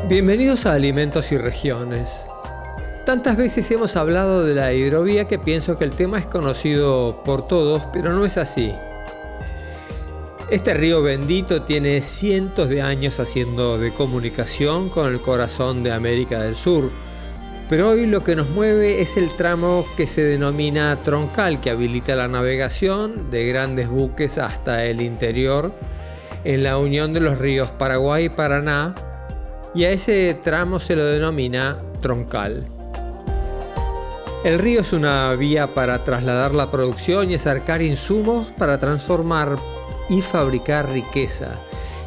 Bienvenidos a Alimentos y Regiones. Tantas veces hemos hablado de la hidrovía que pienso que el tema es conocido por todos, pero no es así. Este río bendito tiene cientos de años haciendo de comunicación con el corazón de América del Sur, pero hoy lo que nos mueve es el tramo que se denomina troncal, que habilita la navegación de grandes buques hasta el interior en la unión de los ríos Paraguay y Paraná, y a ese tramo se lo denomina troncal. El río es una vía para trasladar la producción y acercar insumos para transformar y fabricar riqueza.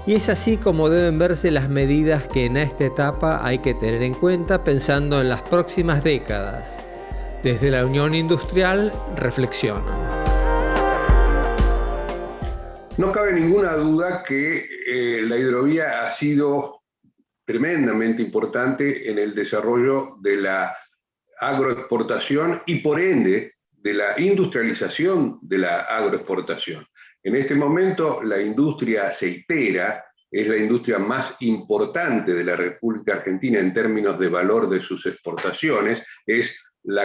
Y es así como deben verse las medidas que en esta etapa hay que tener en cuenta pensando en las próximas décadas. Desde la Unión Industrial reflexionan. No cabe ninguna duda que la hidrovía ha sido tremendamente importante en el desarrollo de la agroexportación y por ende de la industrialización de la agroexportación. En este momento la industria aceitera es la industria más importante de la República Argentina en términos de valor de sus exportaciones, es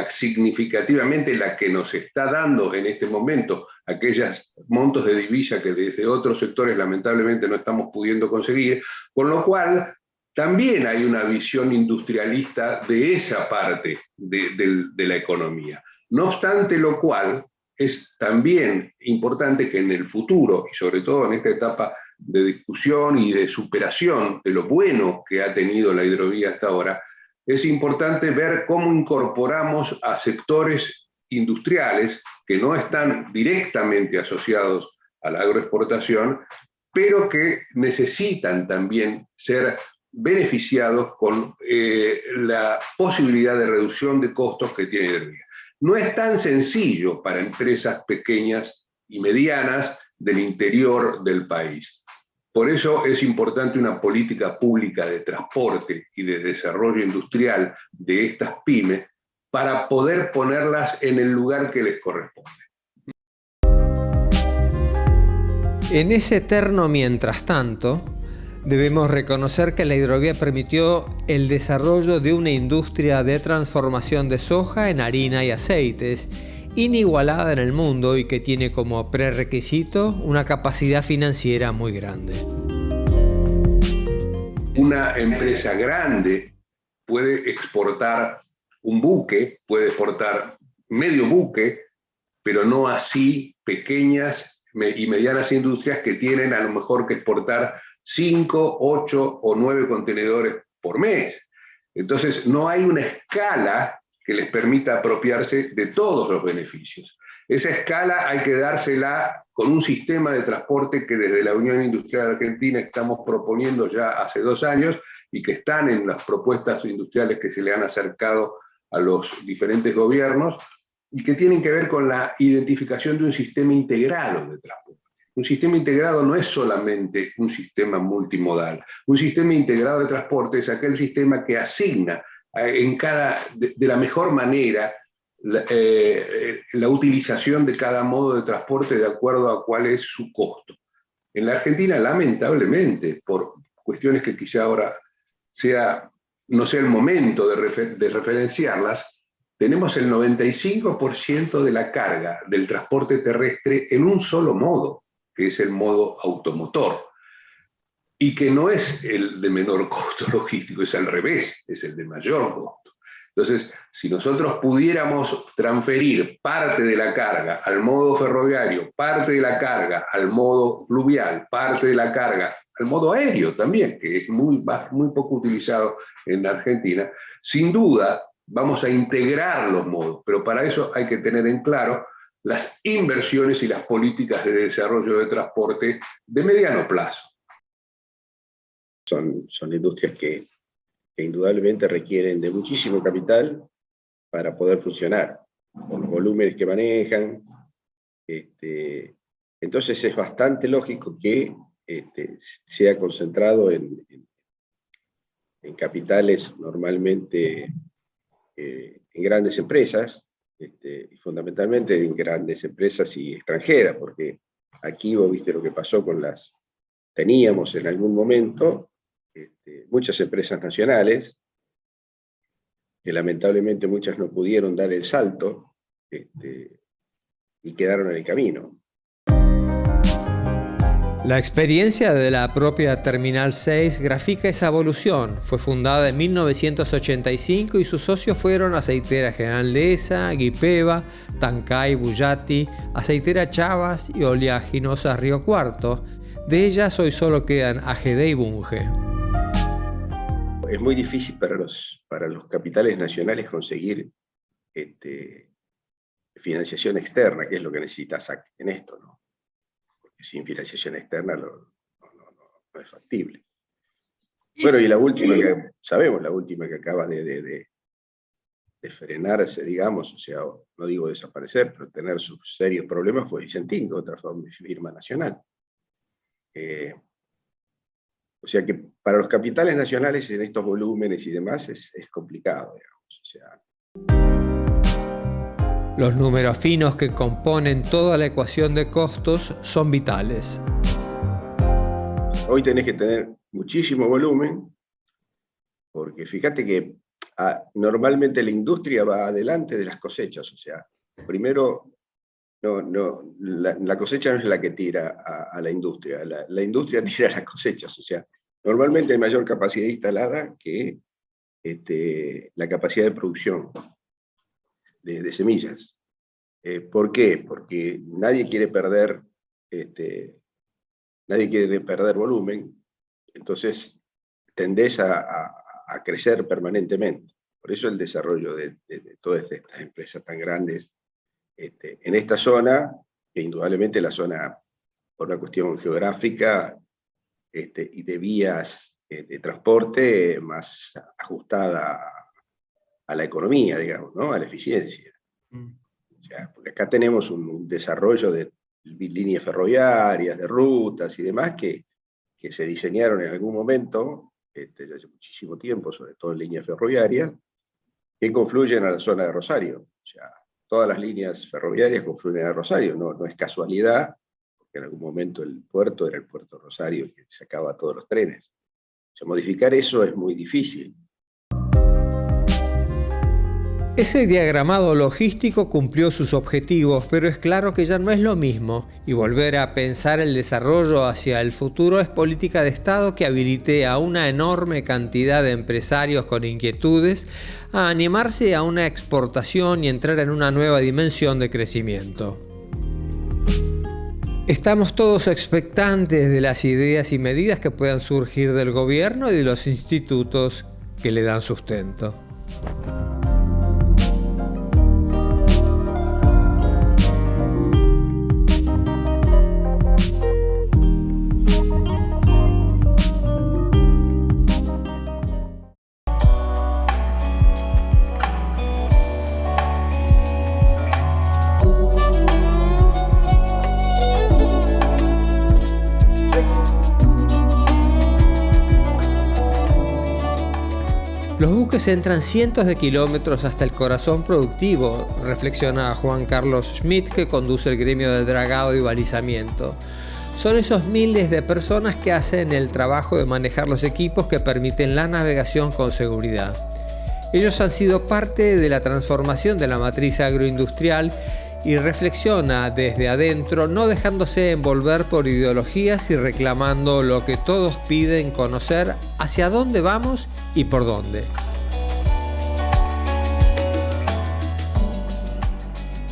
significativamente la que nos está dando en este momento aquellos montos de divisa que desde otros sectores lamentablemente no estamos pudiendo conseguir, con lo cual también hay una visión industrialista de esa parte de la economía. No obstante lo cual, es también importante que en el futuro, y sobre todo en esta etapa de discusión y de superación de lo bueno que ha tenido la hidrovía hasta ahora, es importante ver cómo incorporamos a sectores industriales que no están directamente asociados a la agroexportación, pero que necesitan también ser beneficiados con la posibilidad de reducción de costos que tiene la hidrovía. No es tan sencillo para empresas pequeñas y medianas del interior del país. Por eso es importante una política pública de transporte y de desarrollo industrial de estas pymes para poder ponerlas en el lugar que les corresponde. En ese eterno mientras tanto, debemos reconocer que la hidrovía permitió el desarrollo de una industria de transformación de soja en harina y aceites, inigualada en el mundo y que tiene como prerequisito una capacidad financiera muy grande. Una empresa grande puede exportar un buque, puede exportar medio buque, pero no así pequeñas y medianas industrias que tienen a lo mejor que exportar 5, 8 o 9 contenedores por mes. Entonces no hay una escala que les permita apropiarse de todos los beneficios. Esa escala hay que dársela con un sistema de transporte que desde la Unión Industrial Argentina estamos proponiendo ya hace 2 años y que están en las propuestas industriales que se le han acercado a los diferentes gobiernos y que tienen que ver con la identificación de un sistema integrado de transporte. Un sistema integrado no es solamente un sistema multimodal. Un sistema integrado de transporte es aquel sistema que asigna de la mejor manera la utilización de cada modo de transporte de acuerdo a cuál es su costo. En la Argentina, lamentablemente, por cuestiones que quizá ahora no sea el momento de referenciarlas, tenemos el 95% de la carga del transporte terrestre en un solo modo, que es el modo automotor, y que no es el de menor costo logístico, es al revés, es el de mayor costo. Entonces, si nosotros pudiéramos transferir parte de la carga al modo ferroviario, parte de la carga al modo fluvial, parte de la carga al modo aéreo también, que es muy poco utilizado en la Argentina, sin duda vamos a integrar los modos, pero para eso hay que tener en claro las inversiones y las políticas de desarrollo de transporte de mediano plazo. Son industrias que indudablemente requieren de muchísimo capital para poder funcionar, con los volúmenes que manejan. Entonces es bastante lógico que sea concentrado en capitales normalmente en grandes empresas, y fundamentalmente en grandes empresas y extranjeras, porque aquí vos viste lo que pasó teníamos en algún momento muchas empresas nacionales, que lamentablemente muchas no pudieron dar el salto y quedaron en el camino. La experiencia de la propia Terminal 6 grafica esa evolución. Fue fundada en 1985 y sus socios fueron Aceitera General Dehesa, Guipeva, Tancay, Bullati, Aceitera Chavas y Oleaginosas Río Cuarto. De ellas hoy solo quedan AGD y Bunge. Es muy difícil para los capitales nacionales conseguir financiación externa, que es lo que necesitas en esto, ¿no? Porque sin financiación externa no es factible. Bueno, y la última que sabemos, la última que acaba de frenarse, digamos, o sea, no digo desaparecer, pero tener sus serios problemas fue Vicentín, otra firma nacional. O sea que para los capitales nacionales en estos volúmenes y demás es complicado, digamos. O sea, los números finos que componen toda la ecuación de costos son vitales. Hoy tenés que tener muchísimo volumen, porque fíjate que normalmente la industria va adelante de las cosechas. O sea, primero, la cosecha no es la que tira a la industria, la industria tira a las cosechas. O sea, normalmente hay mayor capacidad instalada que la capacidad de producción de semillas. ¿Por qué? Porque nadie quiere perder volumen, entonces tendés a crecer permanentemente. Por eso el desarrollo de todas estas empresas tan grandes en esta zona, que indudablemente la zona, por una cuestión geográfica y de vías de transporte más ajustada a la economía, digamos, ¿no? A la eficiencia. O sea, porque acá tenemos un desarrollo de líneas ferroviarias, de rutas y demás que se diseñaron en algún momento, hace muchísimo tiempo, sobre todo en líneas ferroviarias, que confluyen a la zona de Rosario. O sea, todas las líneas ferroviarias confluyen a Rosario, no es casualidad, porque en algún momento el puerto era el puerto Rosario, el que sacaba todos los trenes. O sea, modificar eso es muy difícil. Ese diagramado logístico cumplió sus objetivos, pero es claro que ya no es lo mismo, y volver a pensar el desarrollo hacia el futuro es política de Estado que habilite a una enorme cantidad de empresarios con inquietudes a animarse a una exportación y entrar en una nueva dimensión de crecimiento. Estamos todos expectantes de las ideas y medidas que puedan surgir del gobierno y de los institutos que le dan sustento. Los buques entran cientos de kilómetros hasta el corazón productivo, reflexiona Juan Carlos Schmidt, que conduce el gremio de dragado y balizamiento. Son esos miles de personas que hacen el trabajo de manejar los equipos que permiten la navegación con seguridad. Ellos han sido parte de la transformación de la matriz agroindustrial y reflexiona desde adentro, no dejándose envolver por ideologías y reclamando lo que todos piden conocer, hacia dónde vamos y por dónde.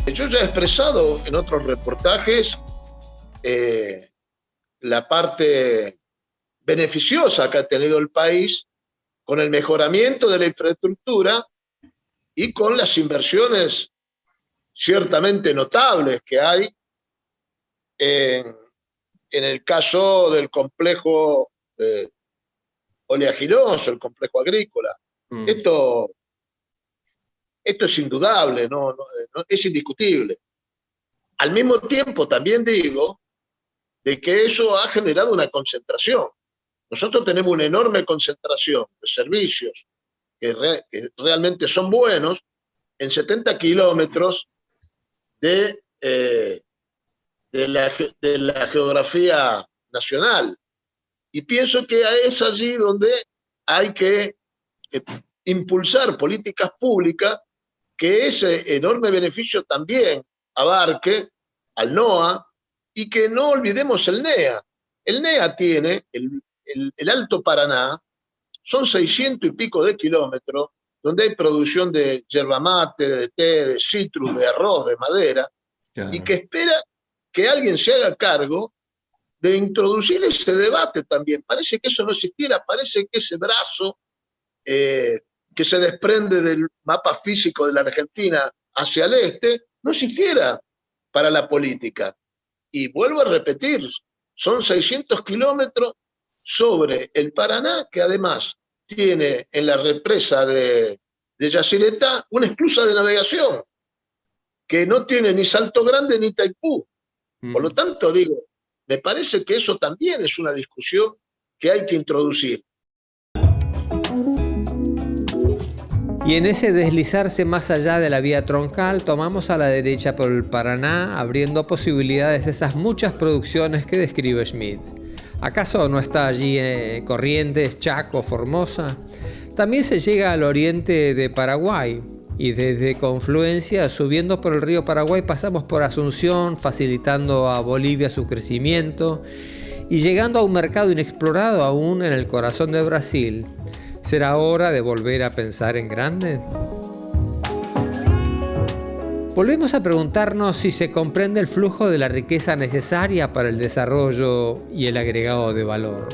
Yo ya he expresado en otros reportajes la parte beneficiosa que ha tenido el país con el mejoramiento de la infraestructura y con las inversiones ciertamente notables que hay en el caso del complejo oleaginoso, el complejo agrícola. Esto es indudable, no, es indiscutible. Al mismo tiempo también digo de que eso ha generado una concentración. Nosotros tenemos una enorme concentración de servicios que realmente son buenos en 70 kilómetros de la geografía nacional. Y pienso que es allí donde hay que impulsar políticas públicas que ese enorme beneficio también abarque al NOA y que no olvidemos el NEA. El NEA tiene, el Alto Paraná, son 600 y pico de kilómetros donde hay producción de yerba mate, de té, de citrus, de arroz, de madera, y que espera que alguien se haga cargo de introducir ese debate también. Parece que eso no existiera, parece que ese brazo que se desprende del mapa físico de la Argentina hacia el este no existiera para la política. Y vuelvo a repetir, son 600 kilómetros sobre el Paraná, que además tiene en la represa de Yacyretá una esclusa de navegación que no tiene ni Salto Grande ni Itaipú. Por lo tanto, digo, me parece que eso también es una discusión que hay que introducir. Y en ese deslizarse más allá de la vía troncal, tomamos a la derecha por el Paraná, abriendo posibilidades de esas muchas producciones que describe Schmidt. ¿Acaso no está allí Corrientes, Chaco, Formosa? También se llega al oriente de Paraguay, y desde Confluencia, subiendo por el río Paraguay, pasamos por Asunción, facilitando a Bolivia su crecimiento, y llegando a un mercado inexplorado aún en el corazón de Brasil. ¿Será hora de volver a pensar en grande? Volvemos a preguntarnos si se comprende el flujo de la riqueza necesaria para el desarrollo y el agregado de valor.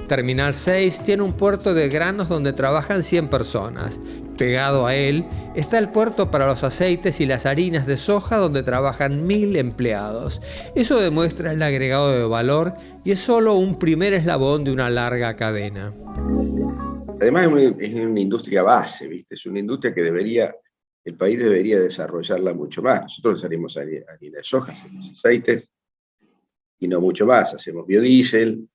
Terminal 6 tiene un puerto de granos donde trabajan 100 personas. Pegado a él está el puerto para los aceites y las harinas de soja donde trabajan 1000 empleados. Eso demuestra el agregado de valor y es solo un primer eslabón de una larga cadena. Además es una industria base, ¿viste? Es una industria que el país debería desarrollarla mucho más. Nosotros salimos a harina de soja, hacemos aceites y no mucho más. Hacemos biodiesel.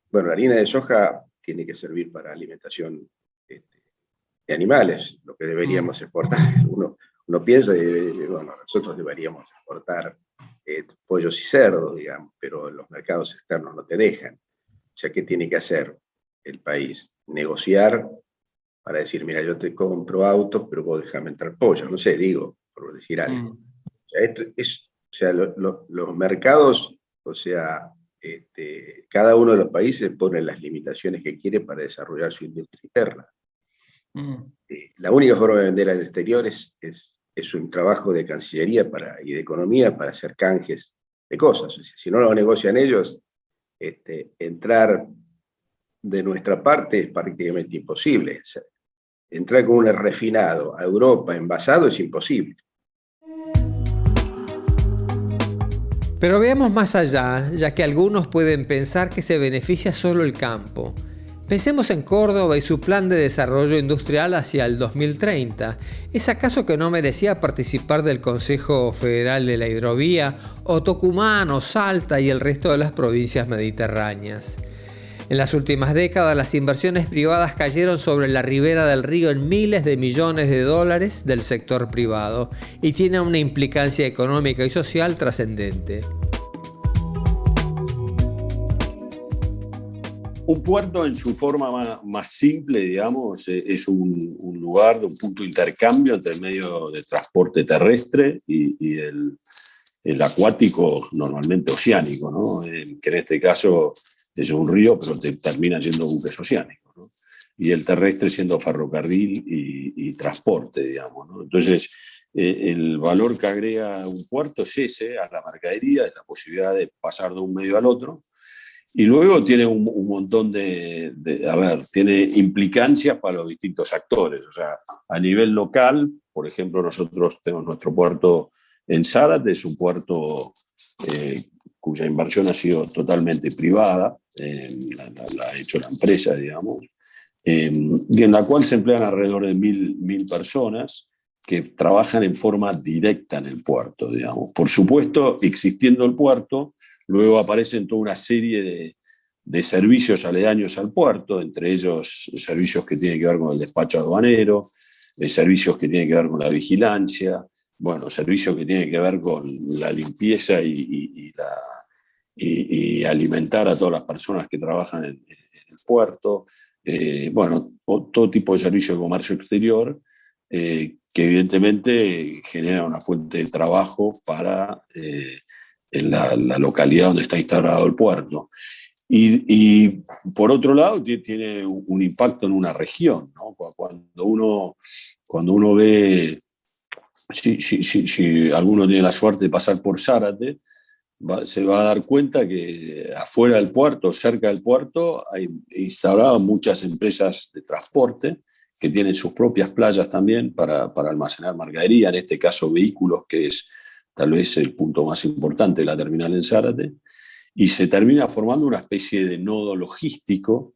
Bueno, la harina de soja tiene que servir para alimentación de animales, lo que deberíamos exportar. Uno piensa, bueno, nosotros deberíamos exportar pollos y cerdos, digamos, pero los mercados externos no te dejan. O sea, ¿qué tiene que hacer el país? Negociar para decir, mira, yo te compro autos, pero vos déjame entrar pollo. No sé, digo, por decir algo. O sea, los mercados, o sea, cada uno de los países pone las limitaciones que quiere para desarrollar su industria interna. La única forma de vender al exterior es un trabajo de Cancillería y de Economía para hacer canjes de cosas. O sea, si no lo negocian ellos, entrar de nuestra parte es prácticamente imposible. O sea, entrar con un refinado a Europa envasado es imposible. Pero veamos más allá, ya que algunos pueden pensar que se beneficia solo el campo. Pensemos en Córdoba y su plan de desarrollo industrial hacia el 2030. ¿Es acaso que no merecía participar del Consejo Federal de la Hidrovía, o Tucumán, o Salta y el resto de las provincias mediterráneas? En las últimas décadas, las inversiones privadas cayeron sobre la ribera del río en miles de millones de dólares del sector privado y tienen una implicancia económica y social trascendente. Un puerto en su forma más simple, digamos, es un lugar, un punto de intercambio entre el medio de transporte terrestre y el acuático, normalmente oceánico, ¿no? Que en este caso es un río, pero termina siendo buques oceánicos, ¿no? Y el terrestre siendo ferrocarril y transporte, digamos, ¿no? Entonces, el valor que agrega un puerto es ese, a la mercadería, es la posibilidad de pasar de un medio al otro. Y luego tiene un montón tiene implicancias para los distintos actores. O sea, a nivel local, por ejemplo, nosotros tenemos nuestro puerto en Zárate, es un puerto cuya inversión ha sido totalmente privada, la ha hecho la empresa, digamos, y en la cual se emplean alrededor de 1000 personas que trabajan en forma directa en el puerto, digamos. Por supuesto, existiendo el puerto, luego aparecen toda una serie de servicios aledaños al puerto, entre ellos servicios que tienen que ver con el despacho aduanero, servicios que tienen que ver con la vigilancia, bueno, servicios que tienen que ver con la limpieza y alimentar a todas las personas que trabajan en el puerto, bueno, todo tipo de servicio de comercio exterior, que evidentemente genera una fuente de trabajo para en la localidad donde está instalado el puerto. Y por otro lado, tiene un impacto en una región, ¿no? Cuando uno ve, si alguno tiene la suerte de pasar por Zárate, se va a dar cuenta que afuera del puerto, cerca del puerto, hay instaladas muchas empresas de transporte que tienen sus propias playas también para almacenar mercadería, en este caso vehículos, que es tal vez el punto más importante de la terminal en Zárate, y se termina formando una especie de nodo logístico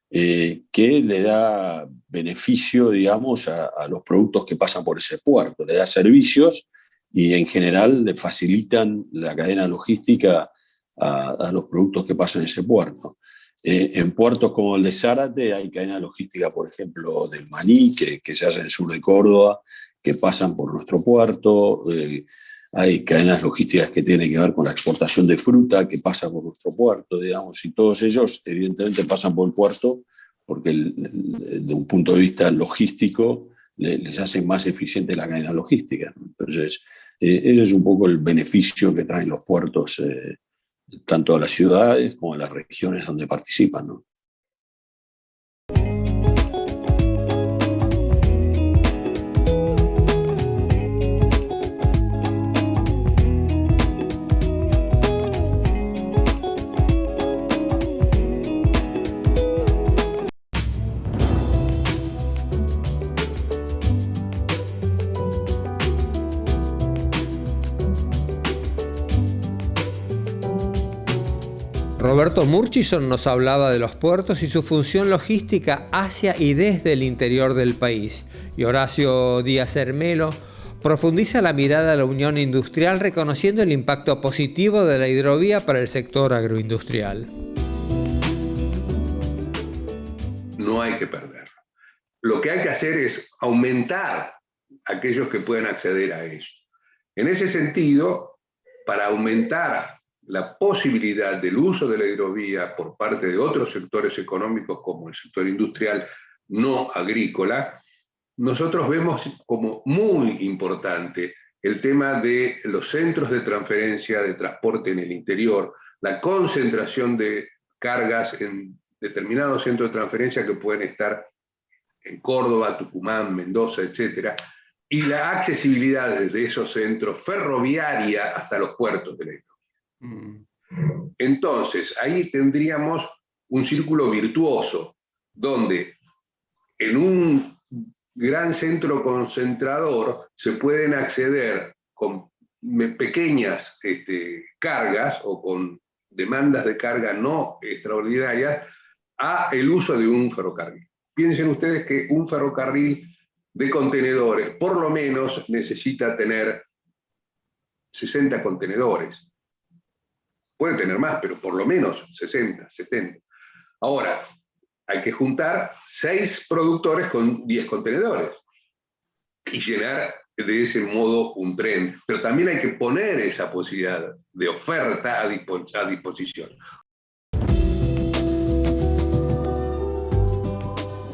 que le da beneficio, digamos, a los productos que pasan por ese puerto, le da servicios y en general le facilitan la cadena logística a los productos que pasan en ese puerto. En puertos como el de Zárate hay cadena logística, por ejemplo, del maní, que se hace en el sur de Córdoba, que pasan por nuestro puerto. Hay cadenas logísticas que tienen que ver con la exportación de fruta que pasa por nuestro puerto, digamos, y todos ellos evidentemente pasan por el puerto porque de un punto de vista logístico les hace más eficiente la cadena logística, ¿no? Entonces, ese es un poco el beneficio que traen los puertos, tanto a las ciudades como a las regiones donde participan, ¿no? Roberto Murchison nos hablaba de los puertos y su función logística hacia y desde el interior del país. Y Horacio Díaz Hermelo profundiza la mirada de la Unión Industrial reconociendo el impacto positivo de la hidrovía para el sector agroindustrial. No hay que perderlo. Lo que hay que hacer es aumentar aquellos que pueden acceder a eso. En ese sentido, para aumentar la posibilidad del uso de la hidrovía por parte de otros sectores económicos como el sector industrial no agrícola, nosotros vemos como muy importante el tema de los centros de transferencia de transporte en el interior, la concentración de cargas en determinados centros de transferencia que pueden estar en Córdoba, Tucumán, Mendoza, etc., y la accesibilidad desde esos centros ferroviaria hasta los puertos de la hidrovía. Entonces, ahí tendríamos un círculo virtuoso, donde en un gran centro concentrador se pueden acceder con pequeñas cargas o con demandas de carga no extraordinarias a el uso de un ferrocarril. Piensen ustedes que un ferrocarril de contenedores por lo menos necesita tener 60 contenedores. Puede tener más, pero por lo menos 60, 70. Ahora, hay que juntar 6 productores con 10 contenedores y llenar de ese modo un tren. Pero también hay que poner esa posibilidad de oferta a disposición.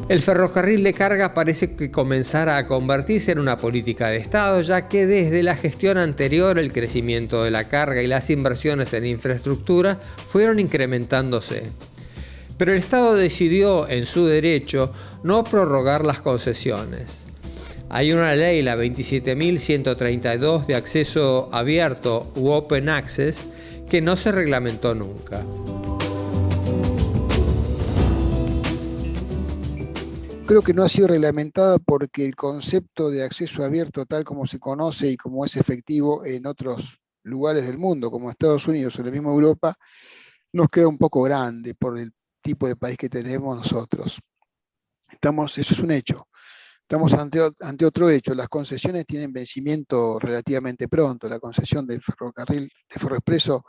El ferrocarril de carga parece que comenzará a convertirse en una política de Estado, ya que desde la gestión anterior el crecimiento de la carga y las inversiones en infraestructura fueron incrementándose. Pero el Estado decidió, en su derecho, no prorrogar las concesiones. Hay una ley, la 27.132 de acceso abierto u Open Access, que no se reglamentó nunca. Creo que no ha sido reglamentada porque el concepto de acceso abierto, tal como se conoce y como es efectivo en otros lugares del mundo, como Estados Unidos o la misma Europa, nos queda un poco grande por el tipo de país que tenemos nosotros. Eso es un hecho. Estamos ante otro hecho. Las concesiones tienen vencimiento relativamente pronto. La concesión del ferrocarril, de Ferroexpreso,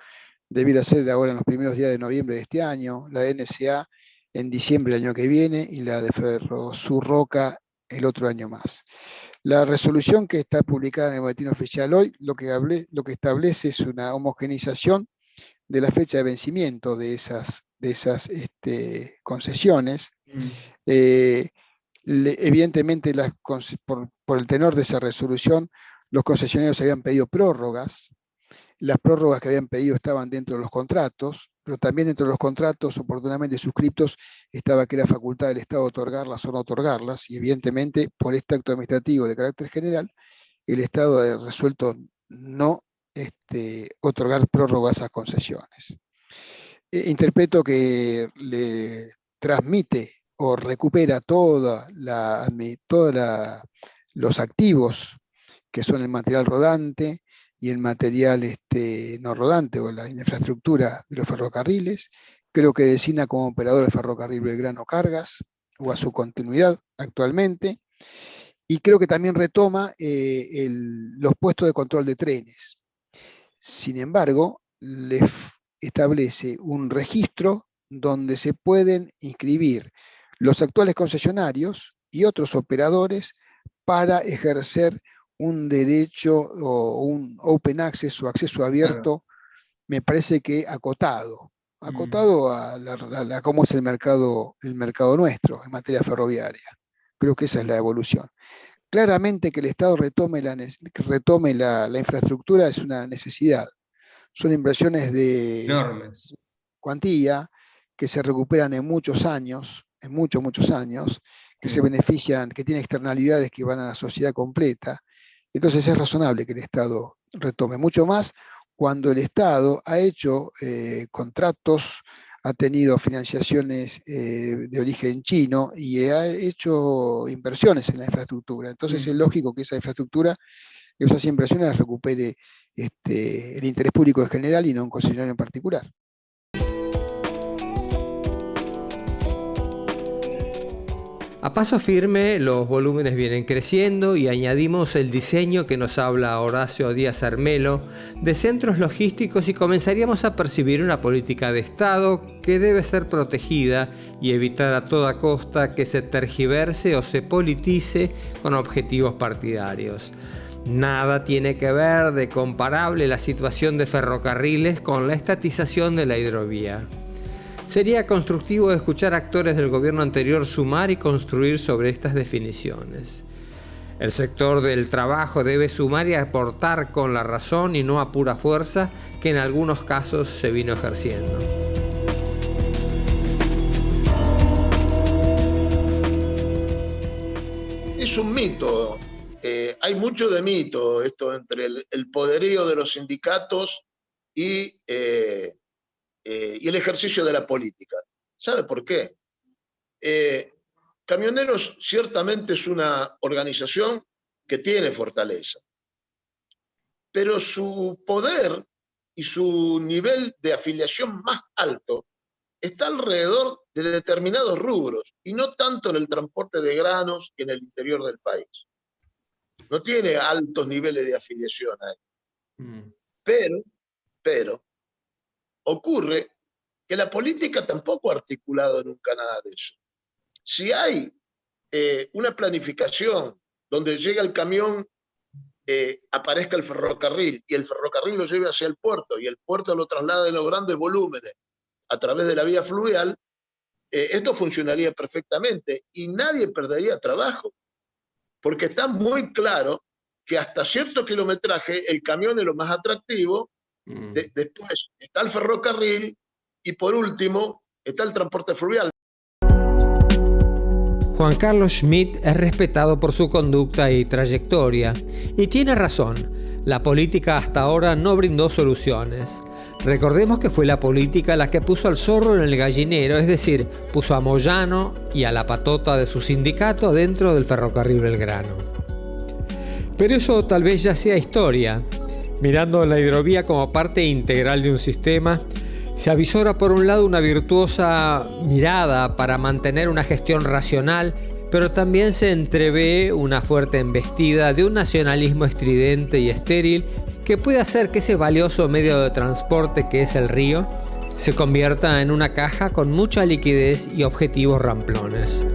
debiera ser ahora en los primeros días de noviembre de este año. La NSA en diciembre del año que viene y la de Ferrosur Roca el otro año más. La resolución que está publicada en el Boletín Oficial hoy lo que establece es una homogeneización de la fecha de vencimiento de esas de esas concesiones. Evidentemente, por el tenor de esa resolución, los concesionarios habían pedido prórrogas. Las prórrogas que habían pedido estaban dentro de los contratos, pero también dentro de los contratos oportunamente suscriptos estaba que era facultad del Estado otorgarlas o no otorgarlas, y evidentemente por este acto administrativo de carácter general, el Estado ha resuelto no otorgar prórroga a esas concesiones. Interpreto que le transmite o recupera todos los activos que son el material rodante y el material no rodante o la infraestructura de los ferrocarriles. Creo que designa como operador el ferrocarril Belgrano Cargas o a su continuidad actualmente. Y creo que también retoma los puestos de control de trenes. Sin embargo, les establece un registro donde se pueden inscribir los actuales concesionarios y otros operadores para ejercer un derecho o un open access o acceso abierto, me parece que acotado a cómo es el mercado nuestro en materia ferroviaria. Creo que esa es la evolución. Claramente que el Estado retome la infraestructura es una necesidad. Son inversiones de enormes cuantía que se recuperan en muchos años, que se benefician, que tienen externalidades que van a la sociedad completa. Entonces es razonable que el Estado retome, mucho más cuando el Estado ha hecho contratos, ha tenido financiaciones de origen chino y ha hecho inversiones en la infraestructura. Entonces es lógico que esa infraestructura, esas inversiones las recupere el interés público en general y no un concesionario en particular. A paso firme, los volúmenes vienen creciendo y añadimos el diseño que nos habla Horacio Díaz Armelo de centros logísticos y comenzaríamos a percibir una política de Estado que debe ser protegida y evitar a toda costa que se tergiverse o se politice con objetivos partidarios. Nada tiene que ver de comparable la situación de ferrocarriles con la estatización de la hidrovía. Sería constructivo escuchar a actores del gobierno anterior sumar y construir sobre estas definiciones. El sector del trabajo debe sumar y aportar con la razón y no a pura fuerza, que en algunos casos se vino ejerciendo. Es un mito. Hay mucho de mito esto entre el poderío de los sindicatos y el ejercicio de la política. ¿Sabe por qué? Camioneros ciertamente es una organización que tiene fortaleza, pero su poder y su nivel de afiliación más alto está alrededor de determinados rubros y no tanto en el transporte de granos y en el interior del país. No tiene altos niveles de afiliación ahí. Pero ocurre que la política tampoco ha articulado nunca nada de eso. Si hay una planificación donde llega el camión, aparezca el ferrocarril y el ferrocarril lo lleve hacia el puerto y el puerto lo traslada en los grandes volúmenes a través de la vía fluvial, esto funcionaría perfectamente y nadie perdería trabajo, porque está muy claro que hasta cierto kilometraje el camión es lo más atractivo. Después está el ferrocarril y por último está el transporte fluvial. Juan Carlos Schmitt es respetado por su conducta y trayectoria, y tiene razón, la política hasta ahora no brindó soluciones. Recordemos que fue la política la que puso al zorro en el gallinero, es decir, puso a Moyano y a la patota de su sindicato dentro del ferrocarril Belgrano. Pero eso tal vez ya sea historia. Mirando la hidrovía como parte integral de un sistema, se avisora por un lado una virtuosa mirada para mantener una gestión racional, pero también se entrevé una fuerte embestida de un nacionalismo estridente y estéril que puede hacer que ese valioso medio de transporte que es el río se convierta en una caja con mucha liquidez y objetivos ramplones.